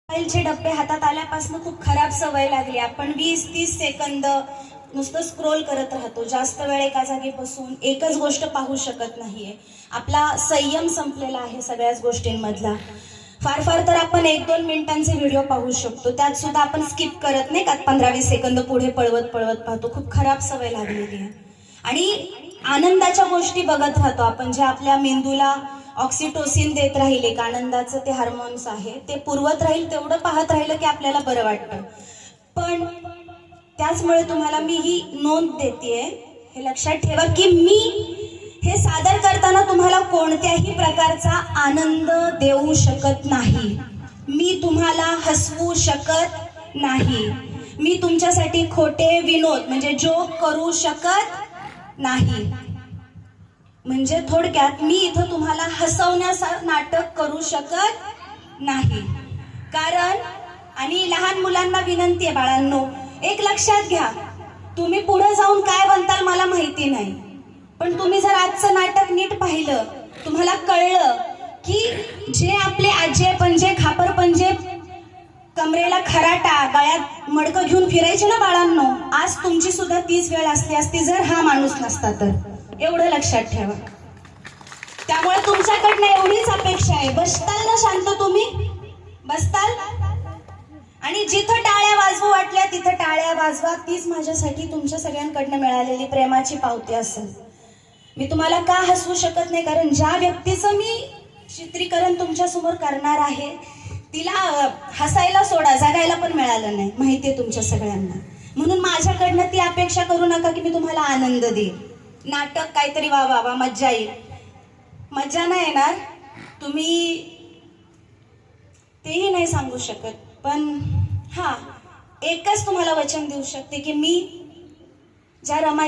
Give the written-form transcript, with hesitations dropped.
मोबाईलचे डब्बे हातात आल्यापासून खूप खराब सवय लागली. आपण 20-30 सेकंद नुसतं स्क्रोल करत राहतो. जास्त वेळ एका जागी बसून एकच गोष्ट पाहू शकत नाहीये. आपला संयम संपलेला आहे सगळ्याच गोष्टींमधला. फार फार तर आपण 1-2 मिनिटांचे व्हिडिओ पाहू शकतो. त्यात सुद्धा आपण स्किप करत नाही का, 15-20 सेकंद पुढे पळवत पळवत पाहतो. खूप खराब सवय लागलेली आहे. आणि आनंदाच्या गोष्टी बघत राहतो आपण, जे आपल्या मेंदूला ऑक्सिटोसिन देत राहील, एक आनंदाचं ते हार्मोन्स आहे, ते पुरवत राहील. तेवढं पाहत राहिलं की आपल्याला बरं वाटतं. पण त्याचमुळे तुम्हाला मी ही नोंद देतेय, हे लक्षात ठेवा की मी हे सादर करताना तुम्हाला कोणत्याही प्रकारचा आनंद देऊ शकत नाही. मी तुम्हाला हसवू शकत नाही. मी तुमच्यासाठी खोटे विनोद म्हणजे जोक करू शकत नाही. म्हणजे थोडक्यात मी इथं तुम्हाला हसवण्याचं नाटक करू शकत नाही. कारण, आणि लहान मुलांना विनंती आहे बाळांनो, एक लक्षात घ्या, तुम्ही पुढे जाऊन काय बनताल मला माहिती नाही, पण तुम्ही जर आजचं नाटक नीट पाहिलं, तुम्हाला कळलं की जे आपले आजे पंजे खापर पंजे कमरेला खराटा गळ्यात मडकं घेऊन फिरायचे ना बाळांनो, आज तुमची सुद्धा तीच वेळ असली असती जर हा माणूस नसता तर. एवढं लक्षात ठेवा. त्यामुळे तुमच्याकडनं एवढीच अपेक्षा आहे, बसताल ना शांत तुम्ही? बसताल? आणि जिथं टाळ्या वाजवू वाटल्या तिथं टाळ्या वाजवा. तीच माझ्यासाठी तुमच्या सगळ्यांकडनं मिळालेली प्रेमाची पावती असेल. मी तुम्हाला का हसवू शकत नाही, कारण ज्या व्यक्तीचं मी चित्रीकरण तुमच्या समोर करणार आहे तिला हसायला सोडा, जगायला पण मिळालं नाही, माहितीये तुमच्या सगळ्यांना. म्हणून माझ्याकडनं ती अपेक्षा करू नका की मी तुम्हाला आनंद देईन. नाटक काहीतरी वा वा वा मज्जा येईल. मज्जा नाही येणार, तुम्ही तेही नाही सांगू शकत. पण हा, एकच तुम्हाला वचन देऊ शकते की मी ज्या रमाई